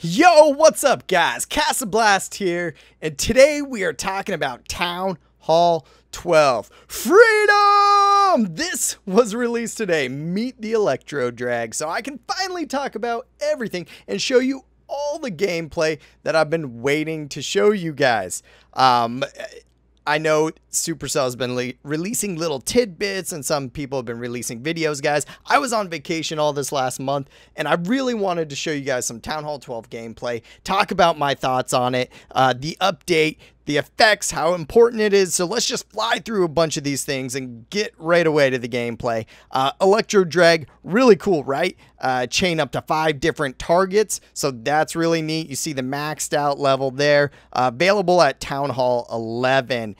Yo, what's up guys? CastnBlastCOC here, and today we are talking about Town Hall 12. Freedom! This was released today. Meet the Electro Drag, so I can finally talk about everything and show you all the gameplay that I've been waiting to show you guys. I know Supercell has been releasing little tidbits, and some people have been releasing videos, guys. I was on vacation all this last month, and I really wanted to show you guys some Town Hall 12 gameplay, talk about my thoughts on it, the update, the effects, how important it is. So let's just fly through a bunch of these things and get right away to the gameplay. Electro Drag, really cool, right? Chain up to 5 different targets, so that's really neat. You see the maxed out level there, available at Town Hall 11.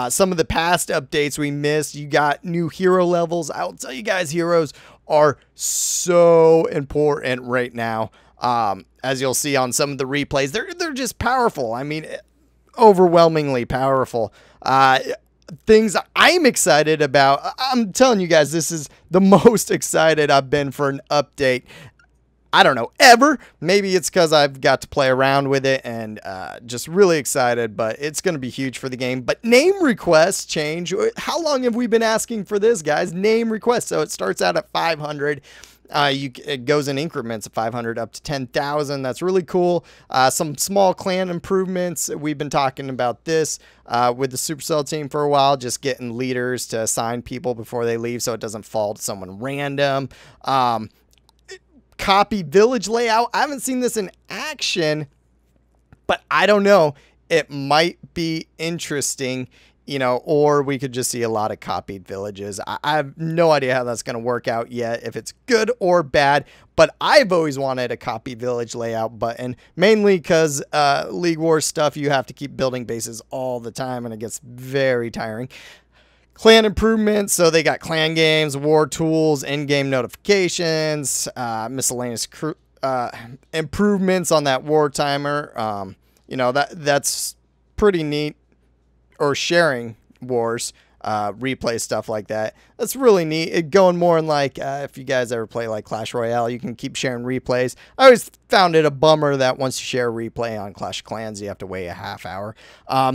Some of the past updates we missed, you got new hero levels. I'll tell you guys, heroes are so important right now. As you'll see on some of the replays, they're just powerful. I mean, overwhelmingly powerful. Things I'm excited about. I'm telling you guys, this is the most excited I've been for an update, I don't know, ever. Maybe it's because I've got to play around with it and just really excited, but it's going to be huge for the game. But name requests change. How long have we been asking for this, guys? Name requests. So it starts out at 500. It goes in increments of 500 up to 10,000. That's really cool. Some small clan improvements. We've been talking about this with the Supercell team for a while, just getting leaders to assign people before they leave so it doesn't fall to someone random. Copy village layout. I haven't seen this in action, but I don't know. It might be interesting, you know, or we could just see a lot of copied villages. I have no idea how that's going to work out yet, if it's good or bad, but I've always wanted a copy village layout button, mainly because League Wars stuff, you have to keep building bases all the time, and it gets very tiring. Clan improvements, so they got clan games, war tools, in-game notifications, miscellaneous improvements on that war timer. You know, that's pretty neat. Or sharing wars, replay stuff like that. That's really neat. It going more in like, if you guys ever play like Clash Royale, you can keep sharing replays. I always found it a bummer that once you share a replay on Clash of Clans, you have to wait a half hour.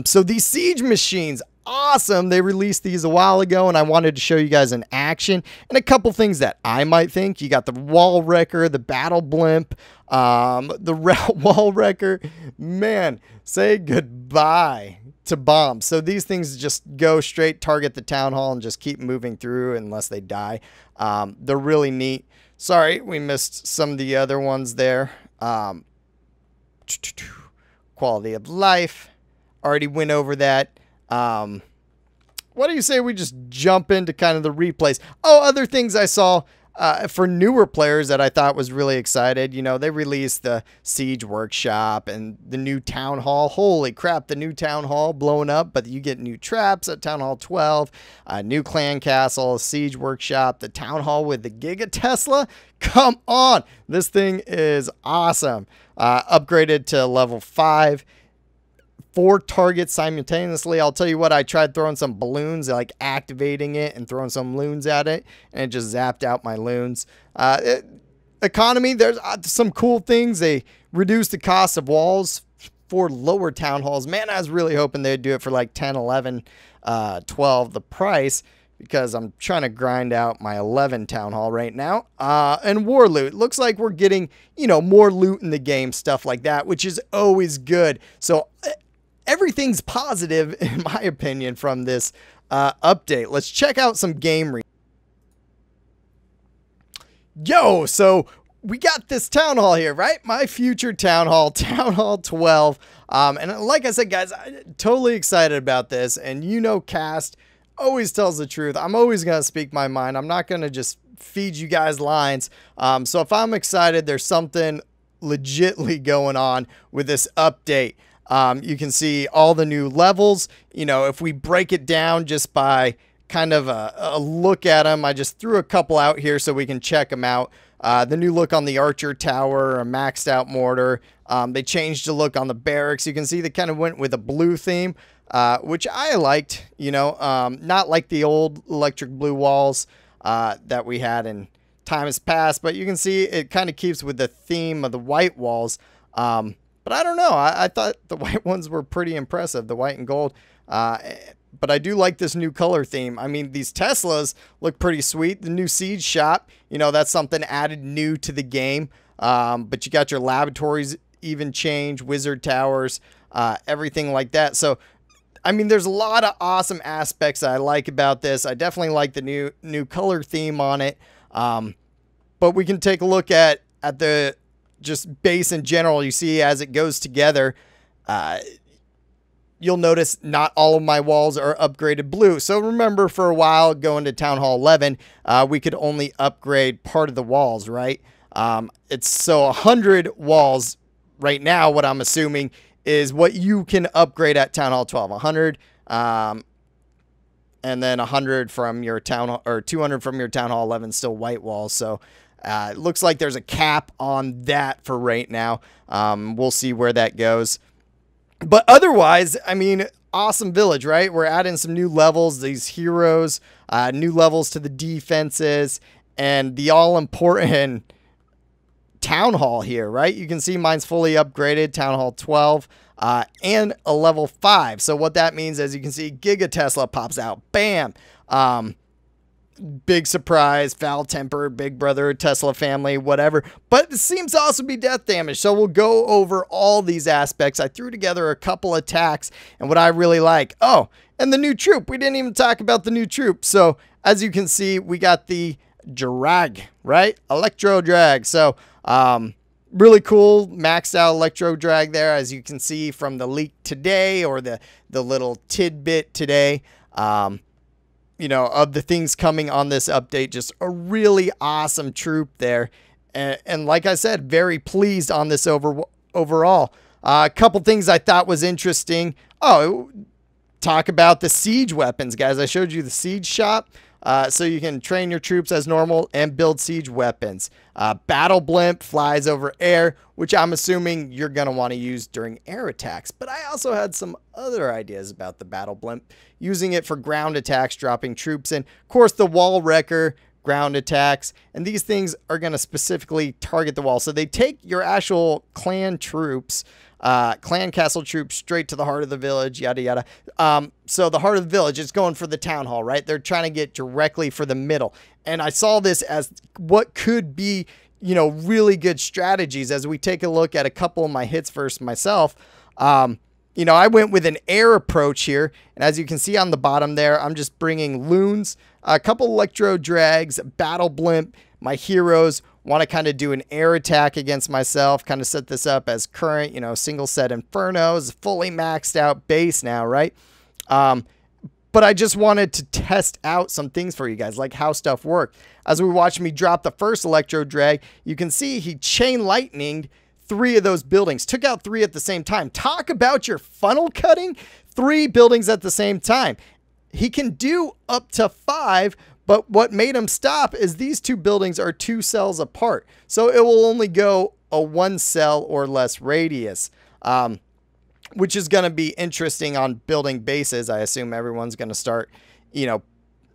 So these siege machines, awesome. They released these a while ago, and I wanted to show you guys in action. And a couple things that I might think. You got the wall wrecker, the battle blimp, the wall wrecker. Man, say goodbye to bombs. So these things just go straight, target the town hall, and just keep moving through unless they die. They're really neat. Sorry, we missed some of the other ones there. Quality of life. Already went over that. What do you say we just jump into kind of the replays? Oh, other things I saw for newer players that I thought was really excited. You know, they released the Siege Workshop and the new Town Hall. Holy crap, the new Town Hall blowing up, but you get new traps at Town Hall 12, new Clan Castle, Siege Workshop, the Town Hall with the Giga Tesla. Come on, this thing is awesome. Upgraded to level 5. 4 targets simultaneously. I'll tell you what, I tried throwing some balloons, like activating it and throwing some loons at it, and it just zapped out my loons. Economy, there's some cool things. They reduced the cost of walls for lower town halls. Man, I was really hoping they'd do it for like 10, 11, 12 the price, because I'm trying to grind out my 11 town hall right now. And war loot. Looks like we're getting, you know, more loot in the game, stuff like that, which is always good. So everything's positive, in my opinion, from this update. Let's check out some game. Yo, so we got this town hall here, right? My future town hall, Town Hall 12. And like I said, guys, I'm totally excited about this. And you know, Cast always tells the truth. I'm always going to speak my mind. I'm not going to just feed you guys lines. So if I'm excited, there's something legitly going on with this update. You can see all the new levels. You know, if we break it down just by kind of a look at them, I just threw a couple out here so we can check them out. The new look on the Archer Tower, a maxed out mortar. They changed the look on the barracks. You can see they kind of went with a blue theme, which I liked, you know, not like the old electric blue walls that we had in times past, but you can see it kind of keeps with the theme of the white walls. But I don't know. I thought the white ones were pretty impressive, the white and gold. But I do like this new color theme. I mean, these Teslas look pretty sweet. The new Siege Shop, you know, that's something added new to the game. But you got your laboratories even change, wizard towers, everything like that. So, I mean, there's a lot of awesome aspects I like about this. I definitely like the new color theme on it. But we can take a look at the just base in general. You see as it goes together, you'll notice not all of my walls are upgraded blue. So remember, for a while going to Town Hall 11, we could only upgrade part of the walls, right? It's so 100 walls right now, what I'm assuming is what you can upgrade at Town Hall 12. 100, and then 100 from your Town Hall, or 200 from your Town Hall 11, still white walls. So it looks like there's a cap on that for right now. We'll see where that goes. But otherwise, I mean, awesome village, right? We're adding some new levels, these heroes, new levels to the defenses, and the all-important Town Hall here, right? You can see mine's fully upgraded, Town Hall 12, and a level 5. So what that means is you can see Giga Tesla pops out. Bam! Big surprise, foul-tempered, big brother, Tesla family, whatever. But it seems to also be death damage. So we'll go over all these aspects. I threw together a couple attacks and what I really like. Oh, and the new troop. We didn't even talk about the new troop. So as you can see, we got the drag, right? Electro drag. So really cool maxed out electro drag there, as you can see from the leak today, or the little tidbit today. You know, of the things coming on this update, just a really awesome troop there. And like I said, very pleased on this overall. A couple things I thought was interesting. Oh, talk about the siege weapons, guys. I showed you the siege shop. So you can train your troops as normal and build siege weapons. Battle blimp flies over air, which I'm assuming you're going to want to use during air attacks. But I also had some other ideas about the battle blimp, using it for ground attacks, dropping troops in. Of course, the wall wrecker, ground attacks, and these things are going to specifically target the wall. So they take your actual clan troops, clan castle troops, straight to the heart of the village, yada yada. So the heart of the village is going for the town hall, right? They're trying to get directly for the middle. And I saw this as what could be, you know, really good strategies. As we take a look at a couple of my hits versus myself, you know, I went with an air approach here. And as you can see on the bottom there, I'm just bringing loons, a couple electro drags, battle blimp. My heroes want to kind of do an air attack against myself, kind of set this up as current, you know, single set infernos, fully maxed out base now, right? But I just wanted to test out some things for you guys, like how stuff worked. As we watch me drop the first electro drag, you can see he chain lightninged 3 of those buildings, took out 3 at the same time. Talk about your funnel cutting, 3 buildings at the same time. He can do up to 5, but what made him stop is these 2 buildings are 2 cells apart. So it will only go a 1 cell or less radius, which is going to be interesting on building bases. I assume everyone's going to start, you know,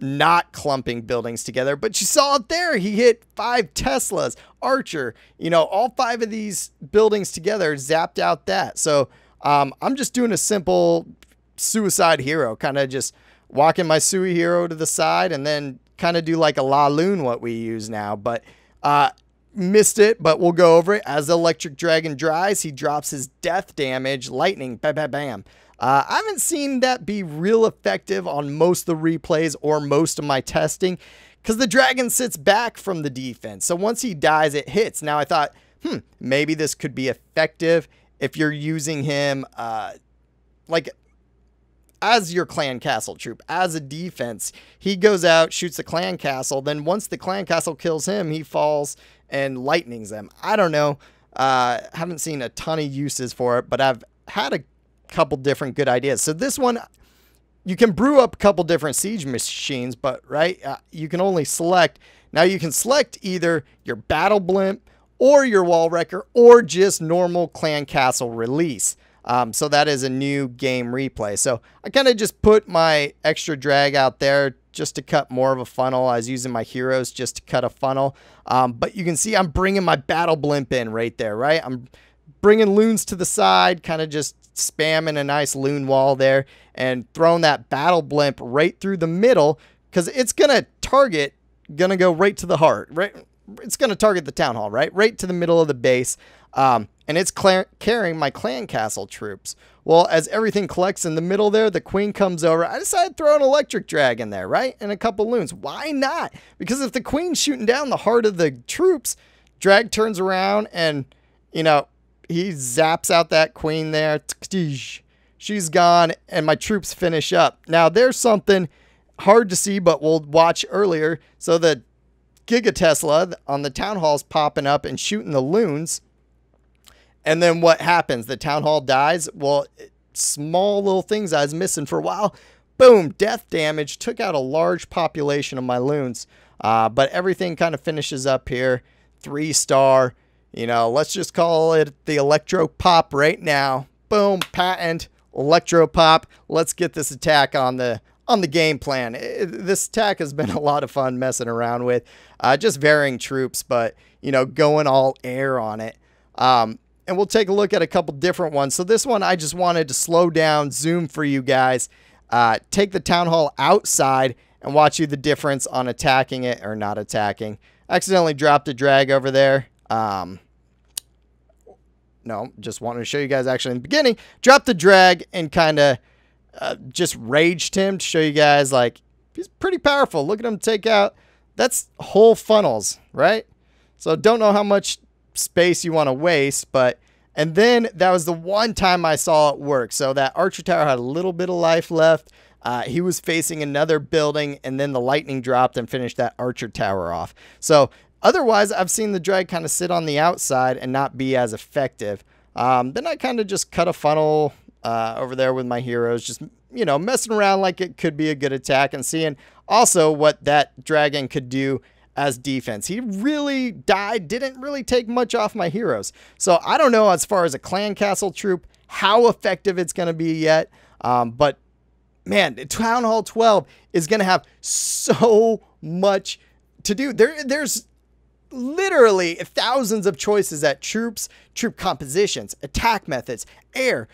not clumping buildings together. But you saw it there. He hit 5 Teslas, Archer, you know, all 5 of these buildings together, zapped out that. So I'm just doing a simple suicide hero, kind of just walking my Sui hero to the side and then kind of do like a La Loon, what we use now. But missed it, but we'll go over it. As the electric dragon dries, he drops his death damage, lightning, bam, bam, bam. I haven't seen that be real effective on most of the replays or most of my testing, because the dragon sits back from the defense. So once he dies, it hits. Now I thought, maybe this could be effective if you're using him like as your clan castle troop, as a defense. He goes out, shoots the clan castle, then once the clan castle kills him, he falls and lightnings them. I don't know. Haven't seen a ton of uses for it, but I've had a couple different good ideas. So this one, you can brew up a couple different siege machines, but right, you can only select. Now you can select either your battle blimp or your wall wrecker or just normal clan castle release. So that is a new game replay. So I kind of just put my extra drag out there just to cut more of a funnel. I was using my heroes just to cut a funnel. But you can see I'm bringing my battle blimp in right there, right? I'm bringing loons to the side, kind of just spamming a nice loon wall there and throwing that battle blimp right through the middle because it's going to target, going to go right to the heart, right? It's going to target the town hall, right to the middle of the base. And it's carrying my clan castle troops. Well, as everything collects in the middle there, the queen comes over. I decided to throw an electric dragon there, right? And a couple loons. Why not? Because if the queen's shooting down the heart of the troops, drag turns around and, you know, he zaps out that queen there. She's gone, and my troops finish up. Now, there's something hard to see, but we'll watch earlier. So the Giga Tesla on the town hall's popping up and shooting the loons. And then what happens? The town hall dies. Well, small little things I was missing for a while. Boom, death damage. Took out a large population of my loons. But everything kind of finishes up here. 3-star. You know, let's just call it the ElectroPOP right now. Boom, patent, ElectroPOP. Let's get this attack on the game plan. This attack has been a lot of fun messing around with. Just varying troops, but, you know, going all air on it. And we'll take a look at a couple different ones. So this one, I just wanted to slow down, zoom for you guys. Take the town hall outside and watch you the difference on attacking it or not attacking. Accidentally dropped a drag over there. No, just wanted to show you guys actually in the beginning. Dropped the drag and kind of just raged him to show you guys, like, he's pretty powerful. Look at him take out. That's whole funnels, right? So don't know how much space you want to waste, but and then that was the one time I saw it work. So that archer tower had a little bit of life left. He was facing another building, and then the lightning dropped and finished that archer tower off. So otherwise, I've seen the drag kind of sit on the outside and not be as effective. Then I kind of just cut a funnel over there with my heroes, just, you know, messing around like it could be a good attack and seeing also what that dragon could do as defense. He really died, didn't really take much off my heroes. So I don't know as far as a clan castle troop how effective it's going to be yet. But man, Town Hall 12 is going to have so much to do. There's literally thousands of choices at troops, troop compositions, attack methods, air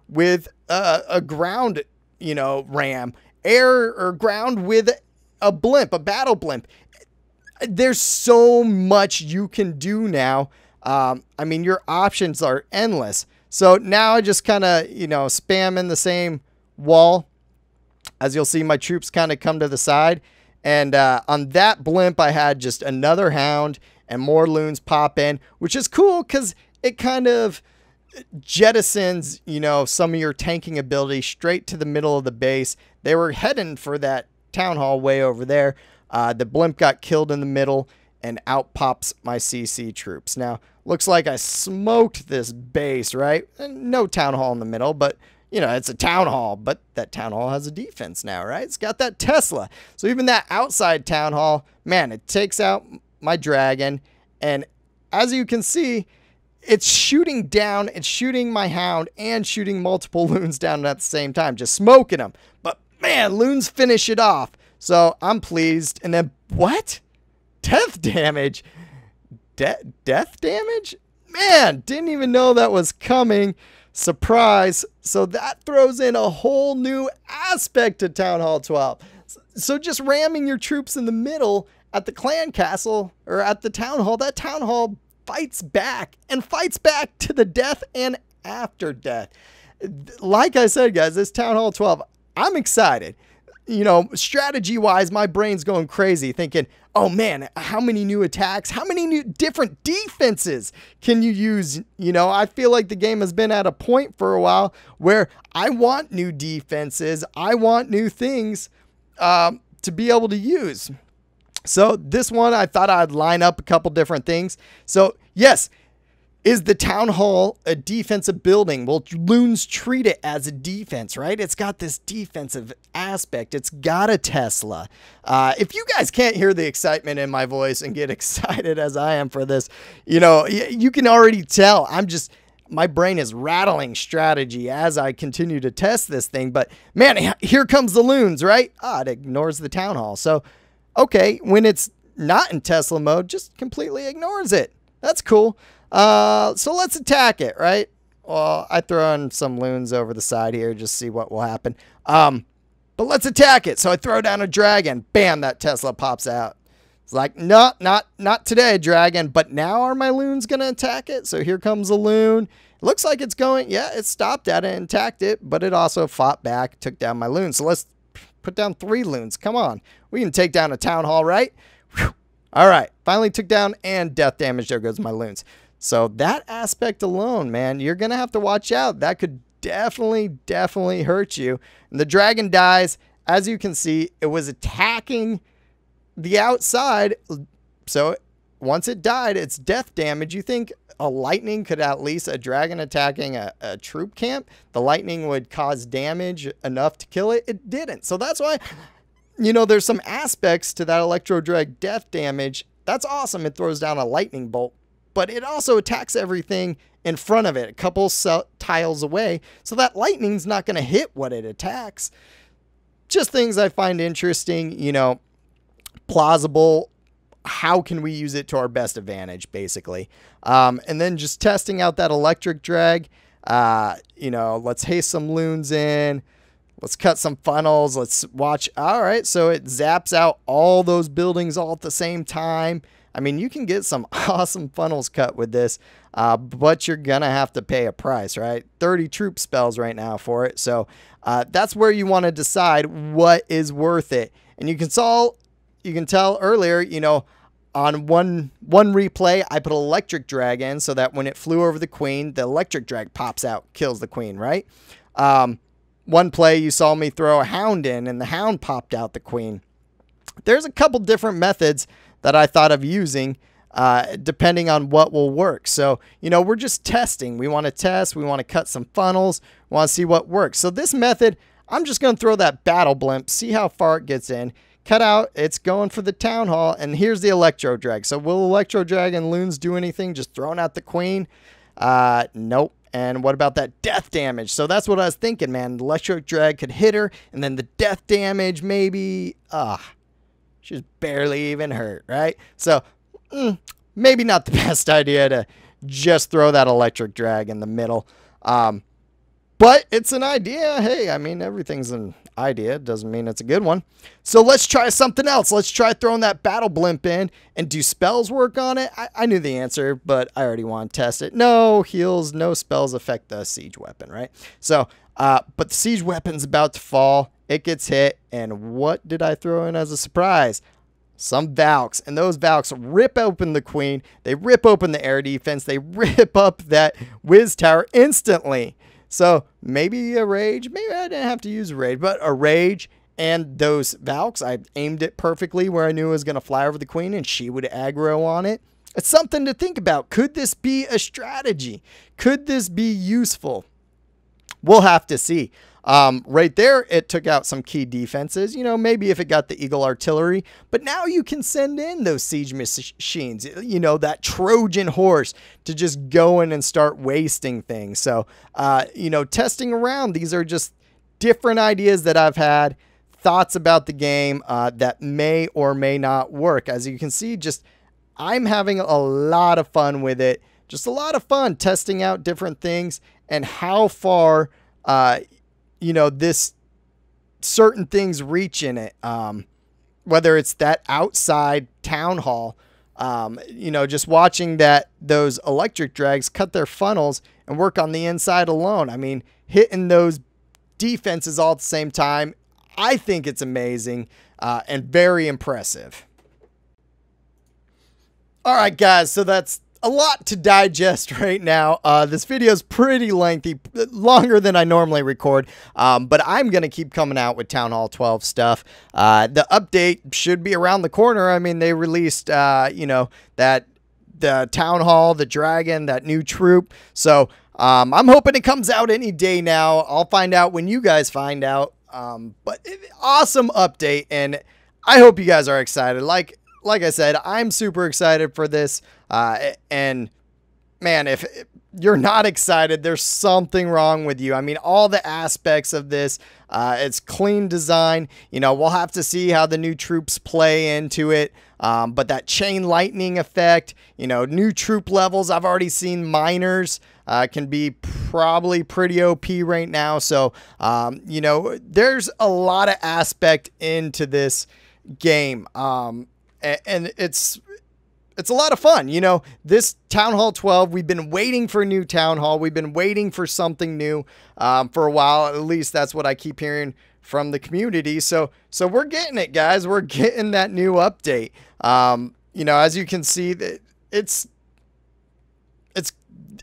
with a ground, you know, ram, air or ground with a blimp, a battle blimp. There's so much you can do now. I mean, your options are endless. So now I just kind of, you know, spam in the same wall. As you'll see, my troops kind of come to the side. And on that blimp, I had just another hound and more loons pop in, which is cool because it kind of jettisons, you know, some of your tanking ability straight to the middle of the base. They were heading for that town hall way over there. The blimp got killed in the middle, and out pops my CC troops. Now, looks like I smoked this base, right? And no town hall in the middle, but, you know, it's a town hall. But that town hall has a defense now, right? It's got that Tesla. So even that outside town hall, man, it takes out my dragon. And as you can see, it's shooting down, it's shooting my hound, and shooting multiple loons down at the same time, just smoking them. But, man, loons finish it off. So I'm pleased. And then what? Death damage? Death damage? Man, didn't even know that was coming. Surprise. So that throws in a whole new aspect to Town Hall 12. So just ramming your troops in the middle at the clan castle or at the town hall, that town hall fights back and fights back to the death and after death. Like I said, guys, this Town Hall 12, I'm excited. You know, strategy-wise, my brain's going crazy thinking, oh, man, how many new attacks, how many new different defenses can you use? You know, I feel like the game has been at a point for a while where I want new defenses. I want new things to be able to use. So this one, I thought I'd line up a couple different things. So, yes, is the town hall a defensive building? Well, loons treat it as a defense, right? It's got this defensive aspect. It's got a Tesla. If you guys can't hear the excitement in my voice and get excited as I am for this, you know, you can already tell my brain is rattling strategy as I continue to test this thing. But man, here comes the loons, right? It ignores the town hall. So, okay, when it's not in Tesla mode, just completely ignores it. That's cool. So let's attack it, right? Well, I throw in some loons over the side here, just see what will happen. But let's attack it. So I throw down a dragon. Bam, that Tesla pops out. It's like, no, not today, dragon. But now are my loons going to attack it? So here comes a loon. It looks like it's going, yeah, it stopped at it and attacked it, but it also fought back, took down my loons. So let's put down 3 loons. Come on. We can take down a town hall, right? Whew. All right. Finally took down and death damage. There goes my loons. So that aspect alone, man, you're going to have to watch out. That could definitely hurt you. And the dragon dies. As you can see, it was attacking the outside. So once it died, it's death damage. You think a lightning could at least, a dragon attacking a troop camp, the lightning would cause damage enough to kill it? It didn't. So that's why, you know, there's some aspects to that Electro Drag death damage. That's awesome. It throws down a lightning bolt, but it also attacks everything in front of it, a couple tiles away. So that lightning's not going to hit what it attacks. Just things I find interesting, you know, plausible. How can we use it to our best advantage, basically? And then just testing out that electric drag. You know, let's haste some loons in. Let's cut some funnels. Let's watch. All right, so it zaps out all those buildings all at the same time. I mean, you can get some awesome funnels cut with this, but you're going to have to pay a price, right? 30 troop spells right now for it. So that's where you want to decide what is worth it. And you can tell earlier, you know, on one replay, I put electric drag in so that when it flew over the queen, the electric drag pops out, kills the queen, right? One play, you saw me throw a hound in, and the hound popped out the queen. There's a couple different methods that I thought of using depending on what will work. So, you know, we're just testing. We want to test. We want to cut some funnels. We want to see what works. So this method, I'm just going to throw that battle blimp, see how far it gets in. Cut out, it's going for the town hall, and here's the electro drag. So will electro drag and loons do anything? Just throwing out the queen? Nope. And what about that death damage? So that's what I was thinking, man. The electro drag could hit her, and then the death damage maybe, she's barely even hurt, right? So maybe not the best idea to just throw that electric drag in the middle. But it's an idea. Hey, I mean, everything's an idea. Doesn't mean it's a good one. So let's try something else. Let's try throwing that battle blimp in. And do spells work on it? I knew the answer, but I already want to test it. No heals, no spells affect the siege weapon, right? So, but the siege weapon's about to fall. It gets hit. And what did I throw in as a surprise? Some Valks, and those Valks rip open the queen. They rip open the air defense. They rip up that whiz tower instantly. So maybe a rage. Maybe I didn't have to use a rage, but a rage and those Valks, I aimed it perfectly where I knew it was going to fly over the queen and she would aggro on it. It's something to think about. Could this be a strategy? Could this be useful? We'll have to see. Right there, it took out some key defenses. You know, maybe if it got the Eagle artillery. But now you can send in those siege machines, you know, that Trojan horse to just go in and start wasting things. So, you know, testing around, these are just different ideas that I've had, thoughts about the game that may or may not work. As you can see, just I'm having a lot of fun with it. Just a lot of fun testing out different things and how far, you know, this certain things reach in it. Whether it's that outside town hall, you know, just watching those electric drags cut their funnels and work on the inside alone. I mean, hitting those defenses all at the same time. I think it's amazing and very impressive. All right, guys, so that's a lot to digest right now. This video is pretty lengthy, longer than I normally record, but I'm going to keep coming out with Town Hall 12 stuff. The update should be around the corner. I mean, they released, you know, the Town Hall, the Dragon, that new troop. So I'm hoping it comes out any day now. I'll find out when you guys find out. But awesome update, and I hope you guys are excited. Like I said, I'm super excited for this. And man, if you're not excited, there's something wrong with you. I mean, all the aspects of this, it's clean design. You know, we'll have to see how the new troops play into it. But that chain lightning effect, you know, new troop levels, I've already seen miners can be probably pretty OP right now. So, you know, there's a lot of aspect into this game. And it's a lot of fun. You know, this Town Hall 12, we've been waiting for a new Town Hall. We've been waiting for something new for a while. At least that's what I keep hearing from the community. So we're getting it, guys. We're getting that new update. You know, as you can see, that it's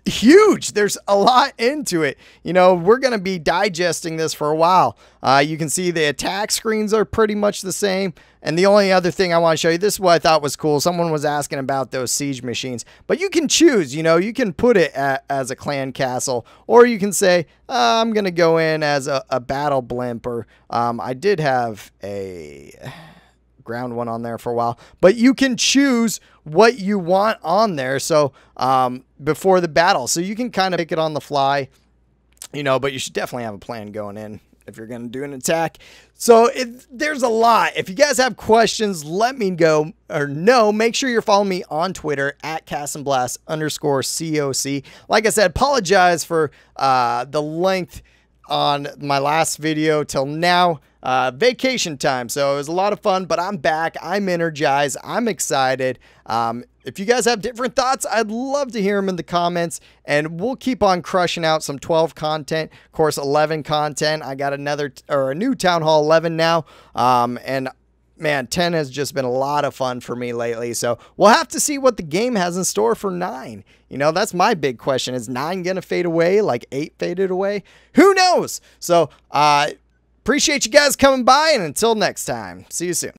huge. There's a lot into it. You know, we're going to be digesting this for a while. You can see the attack screens are pretty much the same. And the only other thing I want to show you, this is what I thought was cool. Someone was asking about those siege machines, but you can choose, you know, you can put it as a clan castle, or you can say, I'm going to go in as a battle blimp, or I did have a ground one on there for a while, but you can choose what you want on there. So before the battle, so you can kind of pick it on the fly, you know, but you should definitely have a plan going in if you're going to do an attack. So there's a lot. If you guys have questions, let me go or know. Make sure you're following me on Twitter at CastnBlastCOC. Like I said, apologize for the length on my last video till now. Vacation time, so it was a lot of fun, but I'm back. I'm energized. I'm excited. If you guys have different thoughts, I'd love to hear them in the comments, and we'll keep on crushing out some 12 content. Of course, 11 content. I got a new Town Hall 11 now, and man, 10 has just been a lot of fun for me lately. So we'll have to see what the game has in store for 9. You know, that's my big question. Is 9 gonna fade away like 8 faded away? Who knows? So appreciate you guys coming by, and until next time, see you soon.